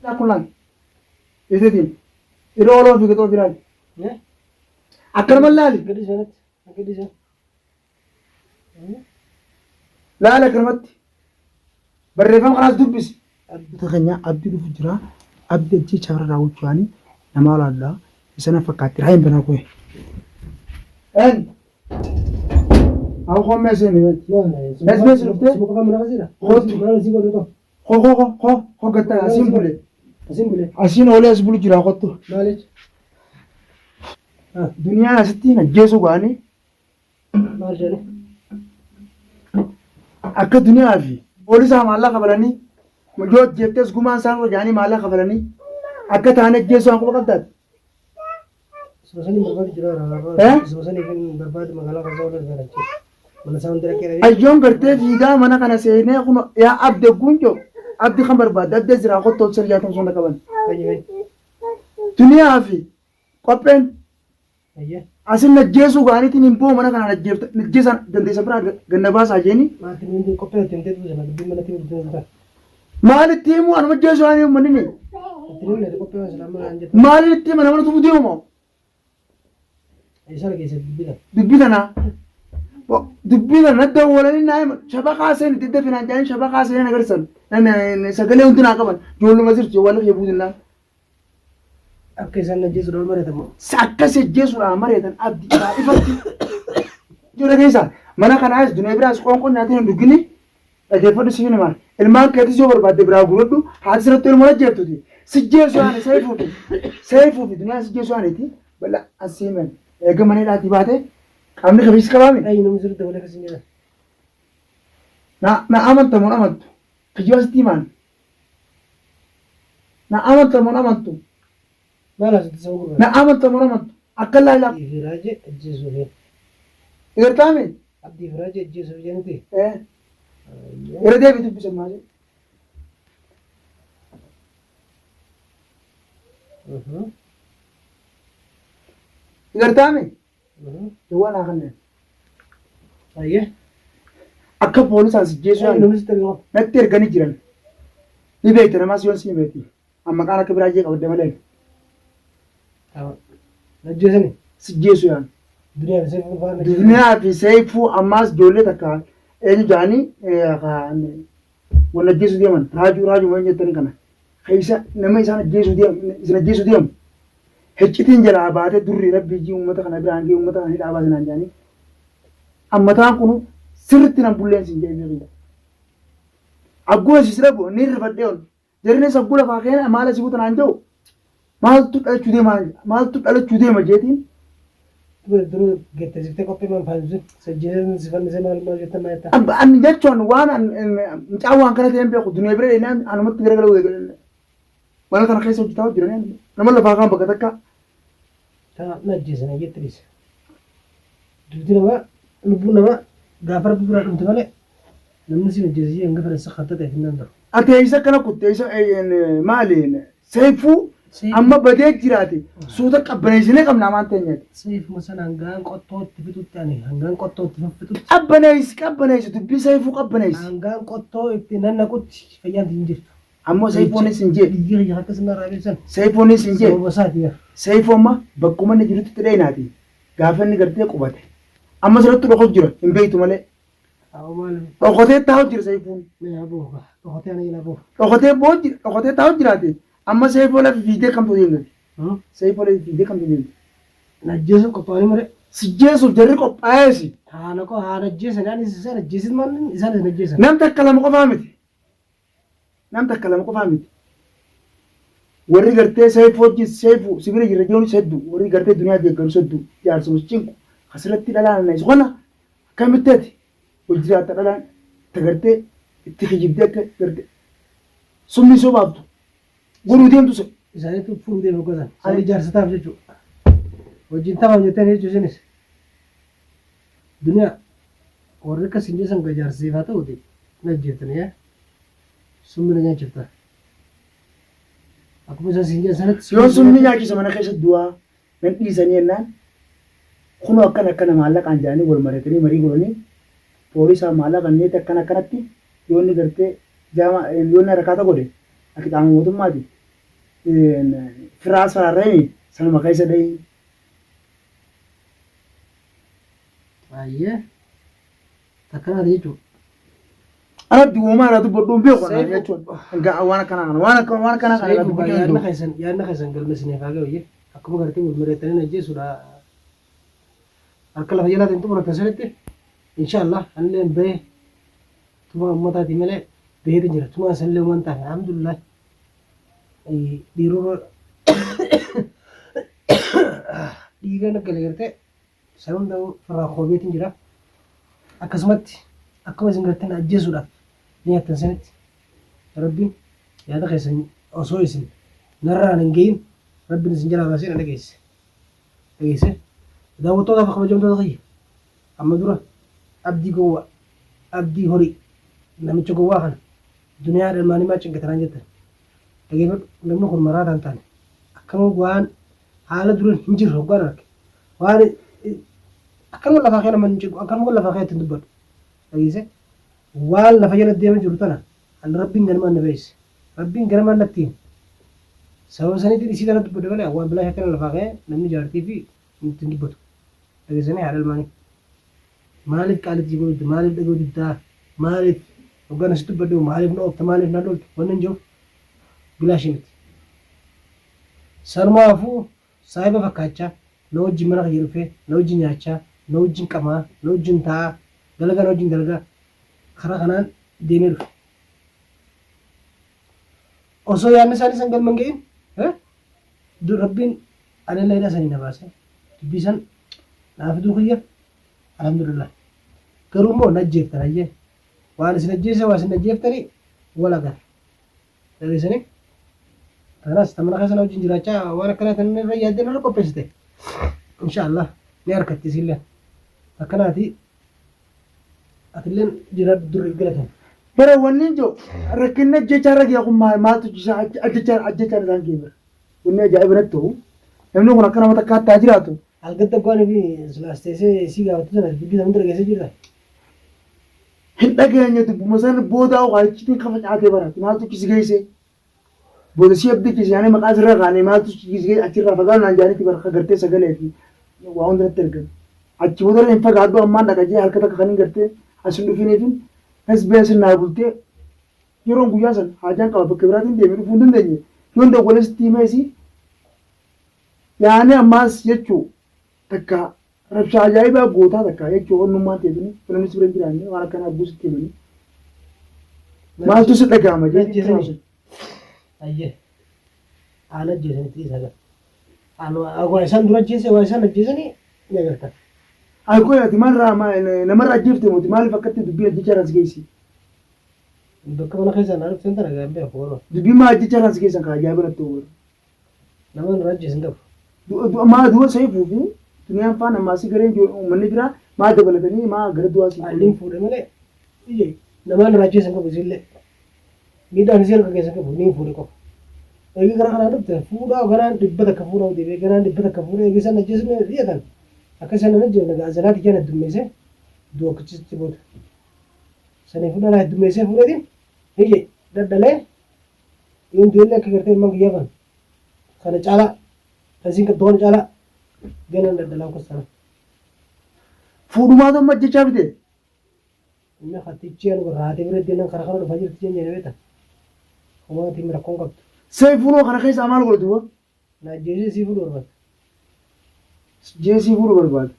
لا كلان يزيدين يرولو في كتو فيرال أكرم الله لي قديش أنت قديش لا لا كرمت بريفهم خلاص دبس تخنيا أبدي الفجرة أبدي جي شهر راول شواني نمال الله يسنا فكاتي هاي بنا كوي إن أو خم مسين بس بس رفته خو قطع أسين أولي أسبول جرا قطو دنيا أستينا جيسو غاني أكا دنيا في بوليس هم الله قبلني مجود جبتس غمان سانو جاني مالا قبلني أكا تاني جيسو أنكو بقدر سبسني برباد جرا سبسني كن برباد مغالا كزول زرچ من ساوندرا كيري أيون غرتي فيغا منا كنا سيني خنو يا عبد غونجو عبد خم برباد عبد زرا قطو سرياتم سوندا كبن دنيا في قبن أيه أصل نجيسو غاني تنيمبو منا كنا نجيب نجيسان دندي سبرا غنباس أجيني ما تنين قبل تنتي تبغى بدي من تنين تنين مال التيمو أنا مجيسو أنا يوم مني تنين له قبل سلام الله مال التيم أنا ما تبغى ديومو إيش هذا كيس بيدا دبينا دبينا ندى ولا نايم شبكة سين تدى فينا جاين شبكة سين نقرسن أنا سجله أنتنا كمان جولو مزير جوالك يبودنا أكيد سان نجيس رول مرة تمام سكس الجيس ولا مرة تن أبدي إفرتي جولا كيسا منا كان عايز دنيا براس كون ناتين دوغني أجيبه دسيني مار المال كذي جو برباد برا غرودو حادثة تقول مرة جبتو دي سجيسو أنا سيفو في دنيا سجيسو أنا تي بلا أسيمن إيه ماني لا تباته أمني خبيز كلامي أي نمزر تقول لك سنجا na amantu mon amantu kiyos timan na amantu mon amantu ما لازم تسوي na amantu mon amantu akalla ila إفراج الجزء irtami عبد إفراج الجزء جنتي irade bitu bisamaje irtami wana kanne أيه akka polisan jesu أي نمزر تقول natti ergani jiran ni beekte namas yoon sii beekti amma kaan akka biraa jee qabadde malee تمام نجسني si jesu yaan الدنيا بسيف الفار duniyaa fi seefuu ammaas ijoollee takka eenyu jaanii wal ajjeesu deeman raajuu waan jettanii kana keessa nama isaan ajjeesu deemu heccitiin jalaa baatee durri rabbii jii uummata kana biraan gee uummata kana hidhaa baasinaan jaanii ammataan kunu sirritti nan bulleensi hin jeebiin agguma sisira bu ni rifadhee on jarri sagguu lafaa keenya maala si butanaan jiru maaltu dhalachuu deema jeetiin درو جت زفت كوبي من فانز سجلنا زفن زمان ما جت ما يتا an jechuun waan mucaawwan kana ta'een beeku dunia bira ilaan anumatti garagalu eegalan waan kana keessa hojjetaa jiran nama lafaa kan bakka takka تا نجسنا جت ريس دودنا ما لبنا ما غافر بكرة كنت ماله لما نسي نجزيه إنك فرس خطة تهنا ندر ati isa kana kutte isa maaliin seefuu amma badee jiraate suuta qabbaneessinee qabna amaan teenyati سيف مثلا هنغان قطوت تفتوت يعني هنغان قطوت تفتوت qabbaneessi dubbii seefuu qabbaneessi هنغان قطوت تنانا قط فيان تنجر ammoo seefuunis hin jee يجي حتى سنة رابع seefuunis hin jee بسات يا seefuu amma bakkuma inni jirutti xidheenaati gaafa inni gartee qubate amma sirratti dhokot jira hin beektu malee أو ماله dhokotee taa'u jira seefuun ما أبوه أخوتي أنا إلى أبوه dhokotee taa'u jiraate amma seefuu lafi fiidee kamtu deemte seefuu lafi fiidee kamtu deemte نجس قطواني مرة sijjeesuuf jarri qophaa'eesi هانكو هانجس يعني إنسان نجس ما إنسان نجس nam takka lama qofaa miti warri gartee seefuu sibira jirra jeenus hedduu warri gartee duniyaa deeggarus hedduu jaarsumus cinku asirratti dhalaan na isqonna akkamitteeti wal jiraatta dhalaan ta gartee itti kijibdee akka gartee sumni soo baaftu godhuu deemtu se إنسان تفهم ده مقدار أنا جالس أتابع جو وجين تمام جتني جو جنس دنيا ورك سنجسم كجالس زيفاته ودي نجتني يا سمنا جنشتا aku bisa sinja sangat yoo sumni nyaachisa mana keessa du'aa nan dhiisanii jennaan kunoo akkana maallaqaan jedhanii wal maratanii marii godhanii poolisaa maallaqa kanneeti akkanatti yoo inni gartee yoonni harakaata godhe akka qaama mootummaati firaas faraarree sanuma keessa dhahii. Ayyee takkanaati jechuudha. Ana duwwaamaa irraa dubbadhuun beeku jechuudha. Waan akkanaa kana waan akkanaa kana irraa dubbachuu yaadna keessan galma isiniif haa ga'u akkuma gartee walmareettanii ajjeessuudha. Harka lafa jalaatiin xumuratan sanitti inshaallah anillee bahee tuma ummataati malee baheetu jira. Tuma sanillee waan taane alhamdulillah dhiiroo dhiigaan akka gartee san hunda firraa koobeetiin jira. Akkasumatti akkuma isin garteen ajjeesuudhaaf nyaattan sanitti rabbiin yaada keessan osoo isin narraan hin gahin rabbiin isin jalaa baasee na dhageesse. Daawwattootaaf kabajamtoota kiyya amma dura abdii gowwaa abdii horii namicha gowwaa kana duniyaa dhalmaan himaa cinqatanaan jettan dhageeffadhu namni kun maraataa hin taane akkama waan haala duran hin jirre hoggaan arge waan akkanuma lafaa kee nama hin cinqu akkanuma lafaa kee ittiin dubbadhu dhageesse waan lafa jala deemaa jiru tana an rabbiin ganamaan na beeyse rabbiin ganamaan nattiin sababa saniitiin isii tana dubbadde malee waan bilaa akkana lafaa kee namni jaartii fi ittiin dubbatu. Dhageessanii haadha ilmaanii maaliif qaalitti jibbuu maaliif dhagoo diddaa maaliif hoggaan asitti dubbadde maaliif na oofta maaliif na loltu wanni hin jiru bilaashii miti. Sanumaafuu saahiba fakkaachaa na wajjin mana kiyya dhufee na wajjin nyaachaa na wajjin qamaa na wajjin taa'aa dalagaa na wajjin dalagaa karaa kanaan deemee dhufe. Osoo yaadni isaanii san galma hin gahin rabbiin anillee hidha sanii na baase dubbii san naafiduu kiyya alhamdulillah garuu immoo na ajjeeftan ayyee waan isin ajjeese waa isin ajjeeftanii wal agar dhageessanii kanas tamana keessa na wajjin jiraachaa waan akkanaa tan irra yaaddeen irra qopheessite inshaallah ni harkatti isilleen akkanaati atilleen jiraadhu durri galatan. Bara wanni jiru rakkinni ajjechaa irra ga'e kun maaltu ajjechaa isaan keessa wanni ajaa'iba natti ta'u namni kun akka nama takka hattaa jiraatu. Algatta gwaan fi silaasteesee si gaafatu sana dubbii namni dhageessee jirta. Hin dhageenye dubbuma sana booda waajitiin kafa caatee barate maaltu kisi geesse booda si abdii kisi yaani maqaa sirra kaane maaltu kisi geesse achirraa fagaatu naan jaanitti barka gartee sagalee fi waa hunda natti argame achi booda hin fagaadhu ammaan dhagajee harka takka kan hin gartee asin dhufineetiin as bee sirnaa bultee yeroon guyyaa san haajaan qaba bakka biraatiin deemee dhufuu hin dandeenye yoon dawwalee sitti himeesi yaani ammaas jechuu takka rabshaa ajaa'ibaa gootaa takka jechuun onnummaan teessanii filmnis bira jiraanne waan akkanaa abbuusitti himanii maaltu si dhaga'ama jechuudha. Ayyee haala ajjeesanitti isa gara waa isaan dura ajjeese waa isaan ajjeesanii ni agartan. Akkoo yaati maalirraa namarraa ajjeefte mooti maaliif akkatti dubbii ajjechaa irraa si geessi? Bakka mana keessaan haala dhufeen tana gaambee hafuura. Dubbii maa ajjechaa irraa si geessan kaa ajaa'iba natti ta'u. Nama irraa ajjeesan qabu. Maa du'a saayifuu fi duniyaan faana maasii gareen uummanni biraa maa dabalatanii maa gara du'aa si Halliin fuudhe malee ije namaan irraa ajjeesan qabu isillee miidhaan isii harka keessan qabu niin fuudhe qofa. Eegi gara kanaa dhufte fuudhaa ganaan dhibba takka fuudhaa deebi'ee ganaan dhibba takka fuudhee eegi isaan ajjeesanii dhiyeetan akka isaan nama ajjeesan nagaa azanaati ijaan heddummeessee du'a akkasitti booda. Sanii fuudhaa heddummeessee fuudheetiin ije daddalee yoon du'ellee akka gartee ilmaan guyyaa ban kana caalaa tasiin qabdoon caalaa ganaan daddalaa kostana. Fuudhumaa amma ajjechaa bite. Inni hatichi anu raatee bira deeman karaa kana dhufaa jirti jennee beekta. Homaatiin rakkoon qabdu. Sai fuudhoo kana keessaa maal godhatu? Na jeesee sii fuudhu barbaada. Jeesii fuudhu barbaada.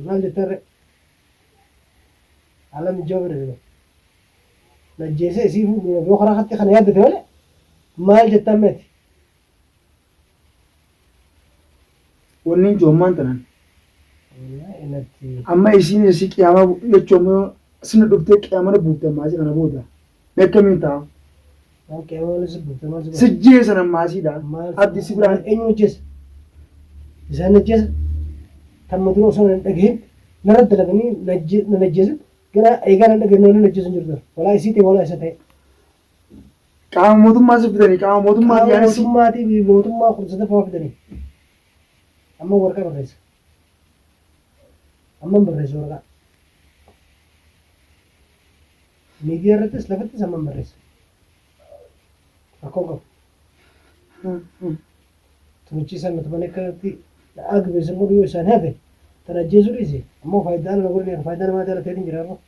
Maal jettarre? Haala mijoo bira deema. Na jeesee sii fuudhu yoo karaa hatti kana yaaddate malee maal jettan meeti? Wanni joommaan tanan. Amma isiin isii qiyaamaa jechuun sina dhuftee qiyaamana buuftan maasii kana booda. Meekkamiin ta'a? Sijjee sana maasiidha. Abdi si biraan eenyu hojjeessa? Isaan hojjeessa? Kan madura osoo hin dhagahin narra dalaganii na najjeessan gara eegaa na dhagahin na najjeessan jirtu. Walaa isii ta'e walaa isa ta'e. Qaama mootummaa si fidanii qaama mootummaa yaanis. Qaama mootummaatii fi mootummaa kursata fa'aa fidanii. Amma warqaa barreessa. Amma barreessa warqaa. Miidiyaa irrattis lafattis amma barreessa. Akkoo qabu. Tumichi san matmane kanatti agbe samu yo san hade tana jesu dise ammo faydan na gulle faydan ma tara tedin jiraro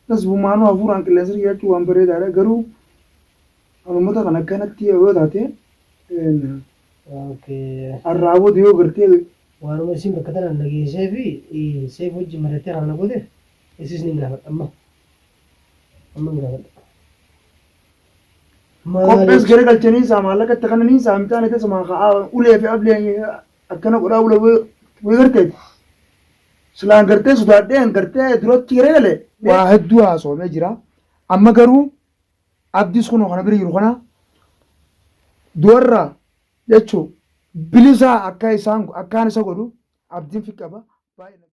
tas bumaanu afuran qilleensa jiraachuu waan bareedaadha garuu hammata kana kanatti yoo taate okay arraaboo yoo gartee waanuma isin bakka tanaan dhageessee fi seef wajji marattee kana godhe isis ni gaafadha amma ni gaafadha qophees gara galchanii isaa maallaqa itti kananii isaa mitaan itti samaa ka'aa ulee fi ablee akkana godhaa ulee way garteeti silaan gartee sodaadheen gartee duratti garee galee waa hedduu haasofamee jira amma garuu abdiis kun kana bira jiru kana duwarra jechuun bilisaa akka isaan akkaan isa godhu abdiin fi qaba.